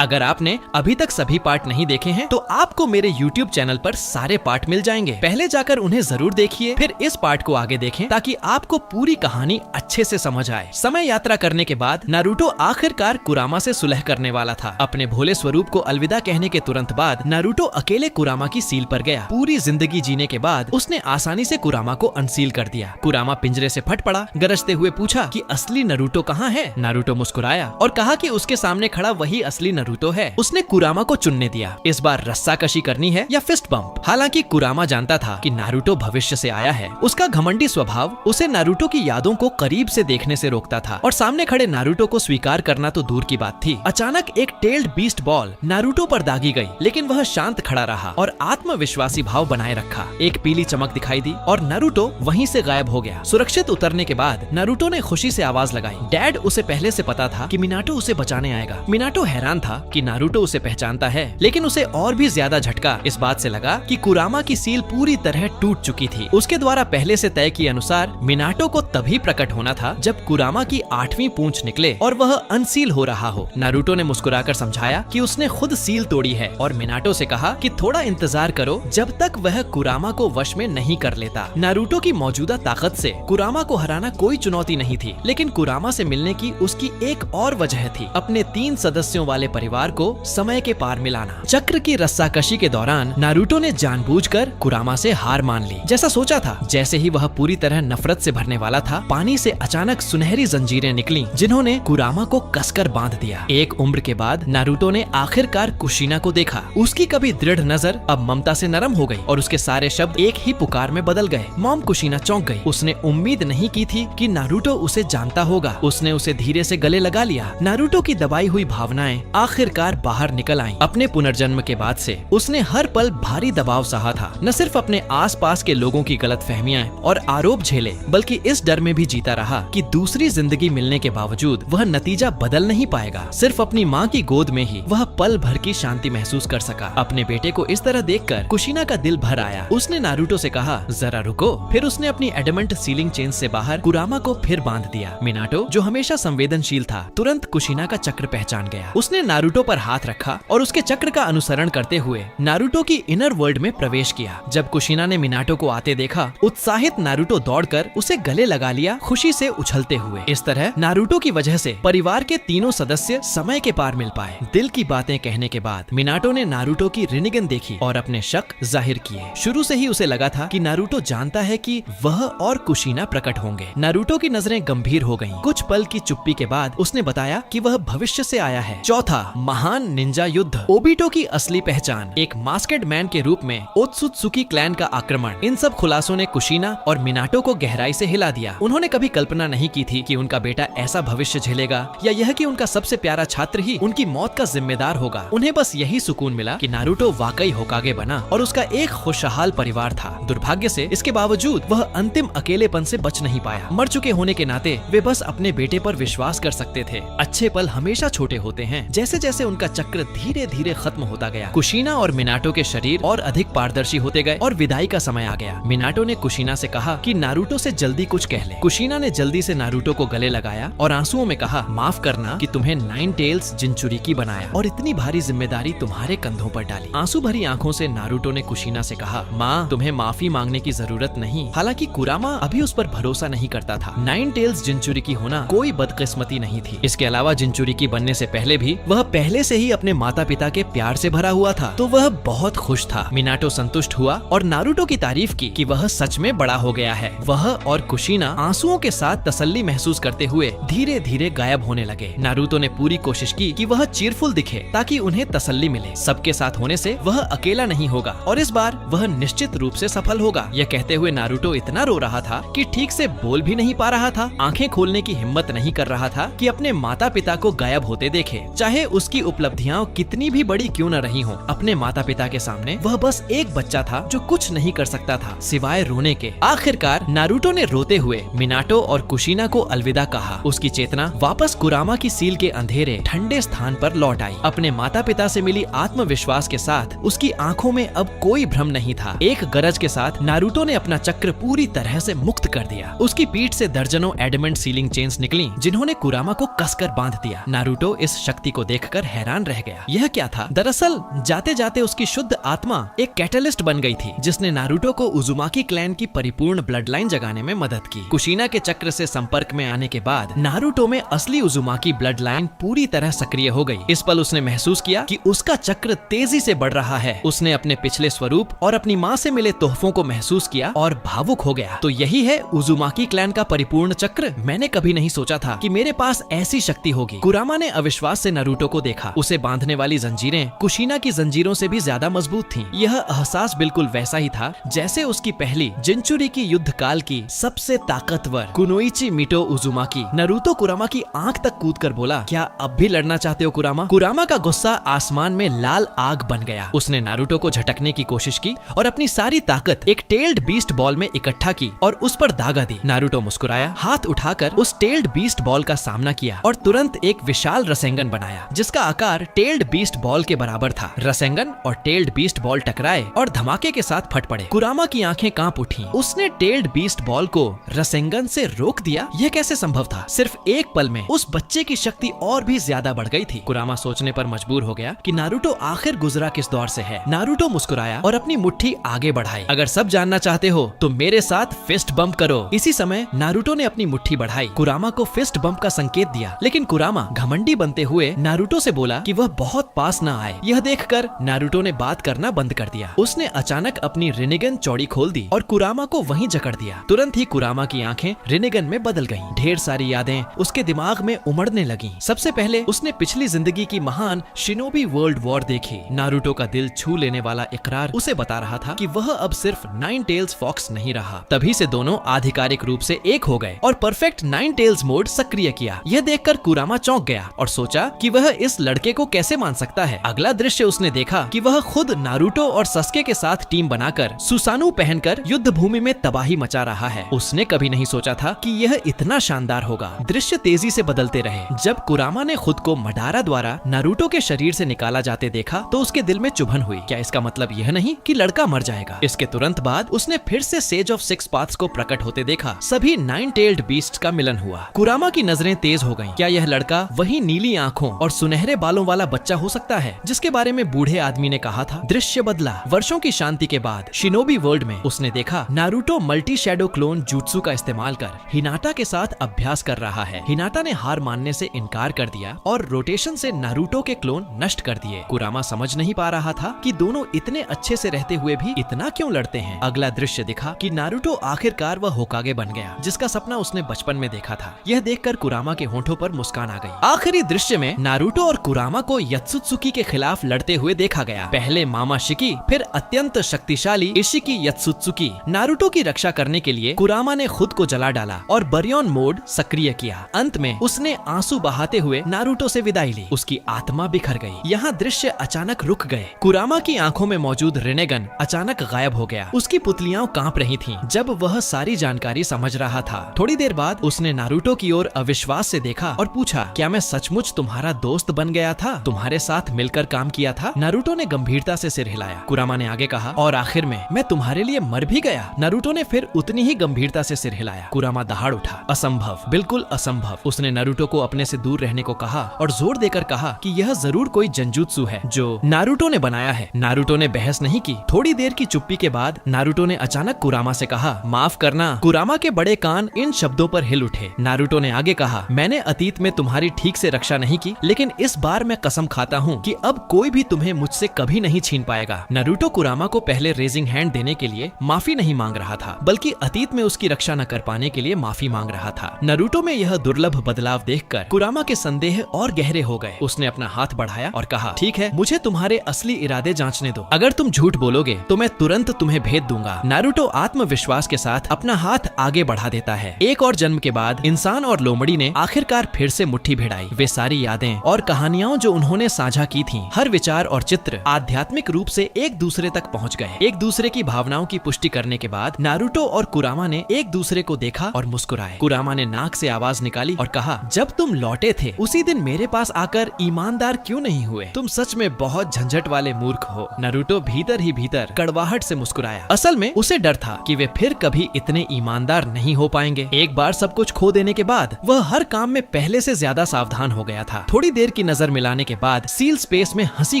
अगर आपने अभी तक सभी पार्ट नहीं देखे हैं तो आपको मेरे YouTube चैनल पर सारे पार्ट मिल जाएंगे। पहले जाकर उन्हें जरूर देखिए, फिर इस पार्ट को आगे देखें ताकि आपको पूरी कहानी अच्छे से समझ आए। समय यात्रा करने के बाद नारुतो आखिरकार कुरामा से सुलह करने वाला था। अपने भोले स्वरूप को अलविदा कहने के तुरंत बाद नारुतो अकेले कुरामा की सील पर गया। पूरी जिंदगी जीने के बाद उसने आसानी से कुरामा को अनसील कर दिया। कुरामा पिंजरे से फट पड़ा, गरजते हुए पूछा कि असली नारुतो कहाँ है। नारुतो मुस्कुराया और कहा कि उसके सामने खड़ा वही असली नारुतो है। उसने कुरामा को चुनने दिया, इस बार रस्साकशी करनी है या फिस्ट बम्प। हालांकि कुरामा जानता था कि नारुतो भविष्य से आया है। उसका घमंडी स्वभाव उसे नारुतो की यादों को करीब से देखने से रोकता था और सामने खड़े नारुतो को स्वीकार करना तो दूर की बात थी। अचानक एक टेल्ड बीस्ट बॉल नारुतो पर दागी गई, लेकिन वह शांत खड़ा रहा और आत्मविश्वासी भाव बनाए रखा। एक पीली चमक दिखाई दी और नारुतो वहीं से गायब हो गया। सुरक्षित उतरने के बाद नारुतो ने खुशी से आवाज लगाई। डैड उसे पहले से पता था कि मिनाटो उसे बचाने आएगा। मिनाटो हैरान था कि नारुतो उसे पहचानता है, लेकिन उसे और भी ज्यादा झटका इस बात से लगा कि कुरामा की सील पूरी तरह टूट चुकी थी। उसके द्वारा पहले से तय किए अनुसार मिनाटो को तभी प्रकट होना था जब कुरामा की 8वीं पूंछ निकले और वह अनसील हो रहा हो। नारुतो ने मुस्कुराकर समझाया कि उसने खुद सील तोड़ी है और मिनाटो से कहा कि थोड़ा इंतजार करो जब तक वह कुरामा को वश में नहीं कर लेता। नारुतो की मौजूदा ताकत से कुरामा को हराना कोई चुनौती नहीं थी, लेकिन कुरामा से मिलने की उसकी एक और वजह थी, अपने 3 सदस्यों वाले परिवार को समय के पार मिलाना। चक्र की रस्साकशी के दौरान नारुतो ने जानबूझकर कुरामा से हार मान ली, जैसा सोचा था। जैसे ही वह पूरी तरह नफरत से भरने वाला था, पानी से अचानक सुनहरी जंजीरें निकली जिन्होंने कुरामा को कसकर बांध दिया। एक उम्र के बाद नारुतो ने आखिरकार कुशीना को देखा। उसकी कभी दृढ़ नजर अब ममता से नरम हो गई और उसके सारे शब्द एक ही पुकार में बदल गए। मॉम। कुशीना चौंक गई। उसने उम्मीद नहीं की थी कि नारुतो उसे जानता होगा। उसने उसे धीरे से गले लगा लिया। नारुतो की दबाई हुई भावनाएं आखिरकार बाहर निकल आईं। अपने पुनर्जन्म के बाद से उसने हर पल भारी दबाव सहा था। न सिर्फ अपने आसपास के लोगों की गलतफहमियां और आरोप झेले, बल्कि इस डर में भी जीता रहा कि दूसरी जिंदगी मिलने के बावजूद वह नतीजा बदल नहीं पाएगा। सिर्फ अपनी माँ की गोद में ही वह पल भर की शांति महसूस कर सका। अपने बेटे को इस तरह देखकर कुशीना का दिल भर आया। उसने नारुतो से कहा, जरा रुको। फिर उसने अपनी एडमेंट सीलिंग चेन से बाहर कुरामा को फिर बांध दिया। मिनाटो, जो हमेशा संवेदनशील था, तुरंत कुशीना का चक्र पहचान गया। उसने नारुतो पर हाथ रखा और उसके चक्र का अनुसरण करते हुए नारुतो की इनर वर्ल्ड में प्रवेश किया। जब कुशीना ने मिनाटो को आते देखा, उत्साहित नारुतो दौड़कर उसे गले लगा लिया, खुशी से उछलते हुए। इस तरह नारुतो की वजह से परिवार के तीनों सदस्य समय के पार मिल पाए। दिल की बातें कहने के बाद मिनाटो ने नारुतो की रिनिगन देखी और अपने शक जाहिर किए। शुरू से ही उसे लगा था कि नारुतो जानता है कि वह और कुशीना प्रकट होंगे। नारुतो की नजरें गंभीर हो गईं। कुछ पल की चुप्पी के बाद उसने बताया कि वह भविष्य से आया है। चौथा महान निंजा युद्ध, ओबिटो की असली पहचान, एक मास्केड मैन के रूप में ओत्सुत्सुकी क्लैन का आक्रमण। इन सब खुलासों ने कुशीना और मिनाटो को गहराई से हिला दिया। उन्होंने कभी कल्पना नहीं की थी कि उनका बेटा ऐसा भविष्य झेलेगा या यह कि उनका सबसे प्यारा छात्र ही उनकी मौत का जिम्मेदार होगा। उन्हें बस यही सुकून मिला कि नारुतो वाकई होकागे बना और उसका एक खुशहाल परिवार था। दुर्भाग्य से इसके बावजूद वह अंतिम अकेलेपन से बच नहीं पाया। मर चुके होने के नाते वे बस अपने बेटे पर विश्वास कर सकते थे। अच्छे पल हमेशा छोटे होते हैं। जैसे जैसे उनका चक्र धीरे धीरे खत्म होता गया, कुशीना और मिनाटो के शरीर और अधिक पारदर्शी होते गए और विदाई का समय आ गया। मिनाटो ने कुशीना से कहा कि नारुतो से जल्दी कुछ कह ले। कुशीना ने जल्दी से नारुतो को गले लगाया और आंसुओं में कहा, माफ करना कि तुम्हें 9 टेल्स जिनचुरिकी बनाया और इतनी भारी जिम्मेदारी तुम्हारे कंधों पर डाली। आंसू भरी आंखों से नारुतो ने कुशीना से कहा, माँ, तुम्हें माफी मांगने की जरूरत नहीं। हालांकि कुरामा अभी उस पर भरोसा नहीं करता था। 9 टेल्स जिनचुरिकी होना कोई बदकिस्मती नहीं थी। इसके अलावा जिनचुरिकी बनने से पहले भी वह पहले से ही अपने माता पिता के प्यार से भरा हुआ था, तो वह बहुत खुश था। मिनाटो संतुष्ट हुआ और नारुतो की तारीफ की कि वह सच में बड़ा हो गया है। वह और कुशीना आंसुओं के साथ तसल्ली महसूस करते हुए धीरे धीरे गायब होने लगे। नारुतो ने पूरी कोशिश की कि वह चीरफुल दिखे ताकि उन्हें तसल्ली मिले। सबके साथ होने से वह अकेला नहीं होगा और इस बार वह निश्चित रूप से सफल होगा। यह कहते हुए नारुतो इतना रो रहा था कि ठीक से बोल भी नहीं पा रहा था। आंखें खोलने की हिम्मत नहीं कर रहा था कि अपने माता पिता को गायब होते देखे। चाहे उसकी उपलब्धियां कितनी भी बड़ी क्यों न रही हों, अपने माता पिता के सामने वह बस एक बच्चा था जो कुछ नहीं कर सकता था सिवाय रोने के। आखिरकार नारुतो ने रोते हुए मिनाटो और कुशीना को अलविदा कहा। उसकी चेतना वापस कुरामा की सील के अंधेरे ठंडे स्थान पर लौट आई। अपने माता पिता से मिली आत्मविश्वास के साथ उसकी आंखों में अब कोई भ्रम नहीं था। एक गरज के साथ नारुतो ने अपना चक्र पूरी तरह से मुक्त कर दिया। उसकी पीठ से दर्जनों एडमेंट सीलिंग चेन्स निकली जिन्होंने कुरामा को कसकर बांध दिया। नारुतो इस शक्ति को देखकर देखकर हैरान रह गया। यह क्या था? दरअसल जाते जाते उसकी शुद्ध आत्मा एक कैटलिस्ट बन गई थी, जिसने नारुतो को उजुमाकी क्लैन की परिपूर्ण ब्लड लाइन जगाने में मदद की। कुशीना के चक्र से संपर्क में आने के बाद नारुतो में असली उजुमाकी ब्लड लाइन पूरी तरह सक्रिय हो गई। इस पल उसने महसूस किया कि उसका चक्र तेजी से बढ़ रहा है। उसने अपने पिछले स्वरूप और अपनी माँ से मिले तोहफों को महसूस किया और भावुक हो गया। तो यही है उजुमाकी क्लैन का परिपूर्ण चक्र। मैंने कभी नहीं सोचा था कि मेरे पास ऐसी शक्ति होगी। कुरामा ने अविश्वास से नारुतो को देखा। उसे बांधने वाली जंजीरें कुशीना की जंजीरों से भी ज्यादा मजबूत थीं। यह एहसास बिल्कुल वैसा ही था जैसे उसकी पहली जिंचुरी की युद्ध काल की सबसे ताकतवर कुनोइची मिटो उजुमाकी। नारुतो कुरामा की आंख तक कूदकर बोला, क्या अब भी लड़ना चाहते हो कुरामा? कुरामा का गुस्सा आसमान में लाल आग बन गया। उसने नारुतो को झटकने की कोशिश की और अपनी सारी ताकत एक टेल्ड बीस्ट बॉल में इकट्ठा की और उस पर दागा दी। नारुतो मुस्कुराया, हाथ उठाकर उस टेल्ड बीस्ट बॉल का सामना किया और तुरंत एक विशाल रसेंगन बनाया जिसका आकार टेल्ड बीस्ट बॉल के बराबर था। रसेंगन और टेल्ड बीस्ट बॉल टकराए और धमाके के साथ फट पड़े। कुरामा की आंखें कांप उठी। उसने टेल्ड बीस्ट बॉल को रसेंगन से रोक दिया। यह कैसे संभव था? सिर्फ एक पल में उस बच्चे की शक्ति और भी ज्यादा बढ़ गई थी। कुरामा सोचने पर मजबूर हो गया कि नारुतो आखिर गुजरा किस दौर से है। नारुतो मुस्कुराया और अपनी मुट्ठी आगे बढ़ाई। अगर सब जानना चाहते हो तो मेरे साथ फिस्ट बम्प करो। इसी समय नारुतो ने अपनी मुट्ठी बढ़ाई, कुरामा को फिस्ट बम्प का संकेत दिया। लेकिन कुरामा घमंडी बनते हुए नारुतो से बोला कि वह बहुत पास न आए। यह देखकर नारुतो ने बात करना बंद कर दिया। उसने अचानक अपनी रिनिगन चौड़ी खोल दी और कुरामा को वहीं जकड़ दिया। तुरंत ही कुरामा की आंखें रिनिगन में बदल गईं। ढेर सारी यादें उसके दिमाग में उमड़ने लगीं। सबसे पहले उसने पिछली जिंदगी की महान शिनोबी वर्ल्ड वॉर देखी। नारुतो का दिल छू लेने वाला इकरार उसे बता रहा था कि वह अब सिर्फ नाइन टेल्स फॉक्स नहीं रहा। तभी से दोनों आधिकारिक रूप से एक हो गए और परफेक्ट नाइन टेल्स मोड सक्रिय किया। यह देखकर कुरामा चौंक गया और सोचा कि वह इस लड़के को कैसे मान सकता है। अगला दृश्य उसने देखा कि वह खुद नारुतो और सस्के के साथ टीम बनाकर सुसानु पहनकर युद्ध भूमि में तबाही मचा रहा है। उसने कभी नहीं सोचा था कि यह इतना शानदार होगा। दृश्य तेजी से बदलते रहे। जब कुरामा ने खुद को मडारा द्वारा नारुतो के शरीर से निकाला जाते देखा तो उसके दिल में चुभन हुई। क्या इसका मतलब यह नहीं कि लड़का मर जाएगा? इसके तुरंत बाद उसने फिर से सेज ऑफ सिक्स पाथ्स को प्रकट होते देखा। सभी नाइन टेल्ड बीस्ट का मिलन हुआ। कुरामा की नजरें तेज हो गईं। क्या यह लड़का वही नीली आंखों और सुनहरे बालों वाला बच्चा हो सकता है जिसके बारे में बूढ़े आदमी ने कहा था? दृश्य बदला। वर्षों की शांति के बाद शिनोबी वर्ल्ड में उसने देखा Naruto multi shadow clone jutsu का इस्तेमाल कर हिनाटा के साथ अभ्यास कर रहा है। हिनाटा ने हार मानने से इनकार कर दिया और रोटेशन से नारुतो के क्लोन नष्ट कर दिए। कुरामा समझ नहीं पा रहा था कि दोनों इतने अच्छे से रहते हुए भी इतना क्यों लड़ते हैं। अगला दृश्य दिखा कि नारुतो आखिरकार वह होकागे बन गया जिसका सपना उसने बचपन में देखा था। यह देखकर कुरामा के होंठों पर मुस्कान आ गई। आखिरी दृश्य में नारुतो और कुरामा को यत्सुत्सुकी के खिलाफ लड़ते हुए देखा गया। पहले मामा शिकी, फिर अत्यंत शक्तिशाली इशिकी यत्सुत्सुकी। नारुतो की रक्षा करने के लिए कुरामा ने खुद को जला डाला और बरियन मोड सक्रिय किया। अंत में उसने आंसू बहाते हुए नारुतो से विदाई ली। उसकी आत्मा बिखर गई। यहाँ दृश्य अचानक रुक गए। कुरामा की आंखों में मौजूद रिनेगन अचानक गायब हो गया। उसकी पुतलियां कांप रही थीं जब वह सारी जानकारी समझ रहा था। थोड़ी देर बाद उसने नारुतो की ओर अविश्वास से देखा और पूछा, क्या मैं सचमुच तुम्हारा दोस्त बन गया था? तुम्हारे साथ मिलकर काम किया था? नारुतो ने गंभीरता से सिर हिलाया। कुरामा ने आगे कहा, और आखिर में मैं तुम्हारे लिए मर भी गया। नारुतो ने फिर उतनी ही गंभीरता से सिर हिलाया। कुरामा दहाड़ उठा। असंभव, बिल्कुल असंभव। उसने नारुतो को अपने से दूर रहने को कहा और जोर देकर कहा कि यह जरूर कोई जंजुत्सु है जो नारुतो ने बनाया है। नारुतो ने बहस नहीं की। थोड़ी देर की चुप्पी के बाद नारुतो ने अचानक कुरामा से कहा, माफ करना। कुरामा के बड़े कान इन शब्दों पर हिल उठे। नारुतो ने आगे कहा, मैंने अतीत में तुम्हारी ठीक से रक्षा नहीं की, लेकिन इस बार मैं कसम खाता हूँ कि अब कोई भी तुम्हें मुझसे कभी नहीं छीन पाएगा। नारुतो कुरामा को पहले रेजिंग हैंड देने के लिए माफी नहीं मांग रहा था, बल्कि अतीत में उसकी रक्षा न कर पाने के लिए माफी मांग रहा था। नारुतो में यह दुर्लभ बदलाव देखकर कुरामा के संदेह और गहरे हो गए। उसने अपना हाथ बढ़ाया और कहा, ठीक है, मुझे तुम्हारे असली इरादे जांचने दो। अगर तुम झूठ बोलोगे तो मैं तुरंत तुम्हें भेद दूंगा। नारुतो आत्मविश्वास के साथ अपना हाथ आगे बढ़ा देता है। एक और जन्म के बाद इंसान और लोमड़ी ने आखिरकार फिर से मुट्ठी भिड़ाई। वे सारी यादें और कहानियां जो उन्होंने साझा की थीं, हर विचार और चित्र आध्यात्मिक रूप से एक दूसरे तक पहुंच गए। एक दूसरे की भावनाओं की पुष्टि करने के बाद नारुतो और कुरामा ने एक दूसरे को देखा और मुस्कुराए। कुरामा ने नाक से आवाज निकाली और कहा, जब तुम लौटे थे उसी दिन मेरे पास आकर ईमानदार क्यों नहीं हुए? तुम सच में बहुत झंझट वाले मूर्ख हो। नारुतो भीतर ही भीतर कड़वाहट से मुस्कुराया। असल में उसे डर था कि वे फिर कभी इतने ईमानदार नहीं हो पाएंगे। एक बार सब कुछ खो देने के बाद वह हर काम में पहले से ज्यादा सावधान हो गया था। थोड़ी देर की नजर मिलाने के बाद सील स्पेस में हंसी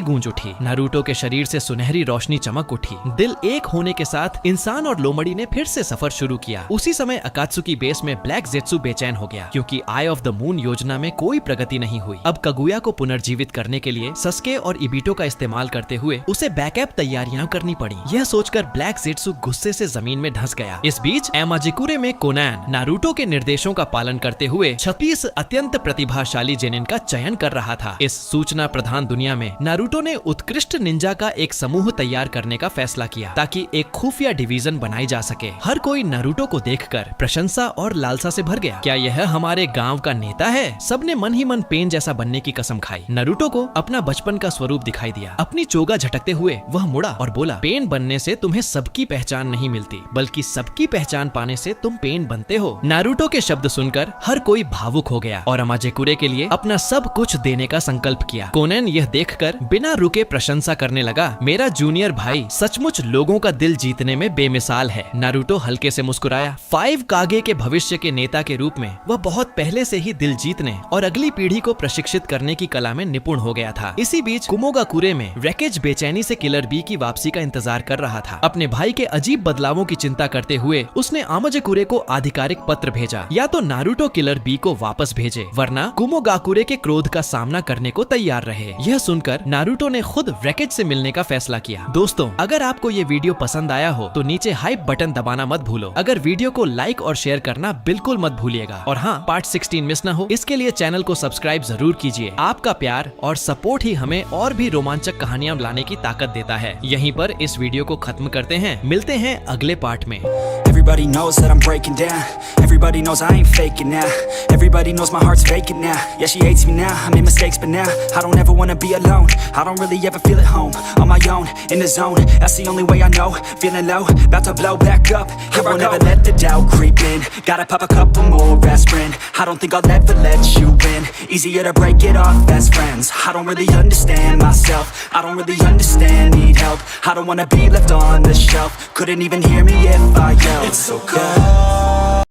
गूंज उठी। नारुतो के शरीर से सुनहरी रोशनी चमक उठी। दिल एक होने के साथ इंसान और लोमड़ी ने फिर से सफर शुरू किया। उसी समय अकात्सुकी बेस में ब्लैक जेत्सु बेचैन हो गया क्योंकि आई ऑफ द मून योजना में कोई प्रगति नहीं हुई। अब कगुया को पुनर्जीवित करने के लिए सस्के और इबिटो का इस्तेमाल करते हुए उसे बैकअप तैयारियां करनी पड़ी। यह सोचकर ब्लैक जेत्सु गुस्से से जमीन में धंस गया। इस बीच एमाजिकुरे में कोनान नारुतो के निर्देशों का पालन करते हुए 36 अत्यंत प्रतिभाशाली जेनिन का चयन कर रहा था। इस सूचना प्रधान दुनिया में नारुतो ने उत्कृष्ट निंजा का एक समूह तैयार करने का फैसला किया ताकि एक खुफिया डिवीजन बनाई जा सके। हर कोई नारुतो को देखकर प्रशंसा और लालसा से भर गया। क्या यह हमारे गांव का नेता है? सबने मन ही मन पेन जैसा बनने की कसम खाई। नारुतो को अपना बचपन का स्वरूप दिखाई दिया। अपनी चोगा झटकते हुए वह मुड़ा और बोला, पेन बनने से तुम्हें सबकी पहचान नहीं मिलती, बल्कि सबकी पहचान पाने से तुम पेन बनते हो। नारुतो के शब्द सुनकर हर कोई भावुक हो गया और अमाजेकुरे के लिए अपना सब कुछ देने का संकल्प किया। कोनन यह देखकर बिना रुके प्रशंसा करने लगा, मेरा जूनियर भाई सचमुच लोगों का दिल जीतने में बेमिसाल है। नारुतो हल्के से मुस्कुराया। 5 कागे के भविष्य के नेता के रूप में वह बहुत पहले से ही दिल जीतने और अगली पीढ़ी को प्रशिक्षित करने की कला में निपुण हो गया था। इसी बीच कुमोगाकुरे में रैकेज बेचैनी से किलर बी की वापसी का इंतजार कर रहा था। अपने भाई के अजीब बदलावों की चिंता करते हुए उसने आमाजेकुरे को आधिकारिक पत्र भेजा, या तो नारुतो किलर बी को वापस भेजे वरना कुमोगाकुरे के क्रोध का सामना करने को तैयार रहे। यह सुनकर नारुतो ने खुद रैकेज से मिलने का फैसला किया। दोस्तों, अगर आपको ये वीडियो पसंद आया हो तो नीचे हाइप बटन दबाना मत भूलो। अगर वीडियो को लाइक और शेयर करना बिल्कुल मत भूलिएगा। और हाँ, पार्ट 16 मिस न हो इसके लिए चैनल को सब्सक्राइब जरूर कीजिए। आपका प्यार और सपोर्ट ही हमें और भी रोमांचक कहानियां लाने की ताकत देता है। यहीं पर इस वीडियो को खत्म करते हैं। मिलते हैं अगले पार्ट में। Everybody knows that I'm breaking down. Everybody knows I ain't faking now. Everybody knows my heart's vacant now. Yeah, she hates me now. I made mistakes, but now I don't ever wanna be alone. I don't really ever feel at home. On my own, in the zone. That's the only way I know. Feeling low, about to blow back up. I won't ever let the doubt creep in. Gotta pop a couple more aspirin. I don't think I'll ever let you in. Easier to break it off best friends. I don't really understand myself. I don't really understand, need help. I don't wanna be left on the shelf. Couldn't even hear me if I yelled. It's so cold